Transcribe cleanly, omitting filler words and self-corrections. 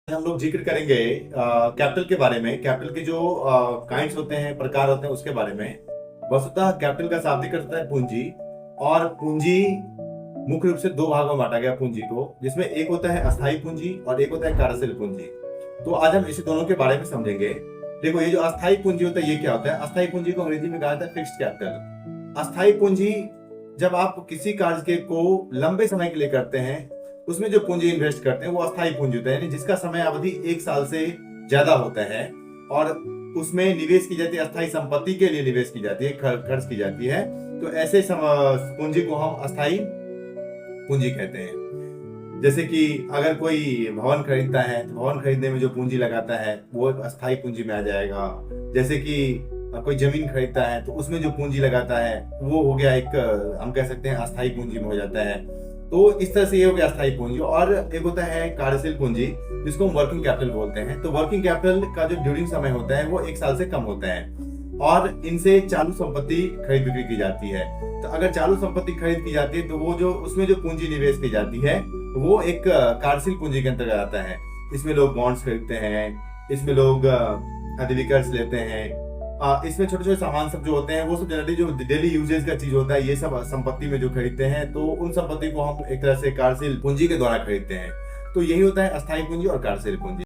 हम लोग जिक्र करेंगे कैपिटल के बारे में। कैपिटल के जो काइंड्स होते हैं, प्रकार होते हैं, उसके बारे में। वस्तुतः कैपिटल का शाब्दिक अर्थ है पूंजी। और पूंजी मुख्य रूप से दो भागों में बांटा गया पूंजी को, जिसमें एक होता है अस्थायी पूंजी और एक होता है कार्यशील पूंजी। तो आज हम इसी दोनों के बारे में समझेंगे। देखो, ये जो अस्थायी पूंजी होता है, ये क्या होता है? अस्थायी पूंजी को अंग्रेजी में कहा जाता है फिक्स्ड कैपिटल। अस्थायी पूंजी जब आप किसी कार्य को लंबे समय के लिए करते हैं, उसमें जो पूंजी इन्वेस्ट करते हैं वो अस्थायी पूंजी होता है, यानी जिसका समय अवधि 1 साल से ज्यादा होता है और उसमें निवेश की जाती है, अस्थायी संपत्ति के लिए निवेश की जाती है, खर्च की जाती है। तो ऐसे पूंजी को हम अस्थायी पूंजी कहते हैं। जैसे कि अगर कोई भवन खरीदता है तो भवन खरीदने में जो पूंजी लगाता है वो एक अस्थायी पूंजी में आ जाएगा। जैसे कि कोई जमीन खरीदता है तो उसमें जो पूंजी लगाता है वो हो गया एक, हम कह सकते हैं अस्थायी पूंजी में हो जाता है। तो इस तरह से ये हो गया अस्थायी पूंजी। और एक होता है कार्यशील पूंजी, जिसको हम वर्किंग कैपिटल बोलते हैं। तो वर्किंग कैपिटल का जो ड्यूरिंग समय होता है वो 1 साल से कम होता है और इनसे चालू संपत्ति खरीद बिक्री की जाती है। तो अगर चालू संपत्ति खरीद की जाती है तो वो जो उसमें जो पूंजी निवेश की जाती है वो एक कार्यशील पूंजी के अंतर्गत आता है। इसमें लोग बॉन्ड्स खरीदते हैं, इसमें लोग अधिविकर्स लेते हैं, इसमें छोटे छोटे सामान सब जो होते हैं वो सब जनरली जो डेली यूजेज का चीज होता है, ये सब संपत्ति में जो खरीदते हैं, तो उन संपत्ति को हम एक तरह से कार्यशील पूंजी के द्वारा खरीदते हैं। तो यही होता है अस्थायी पूंजी और कार्यशील पूंजी।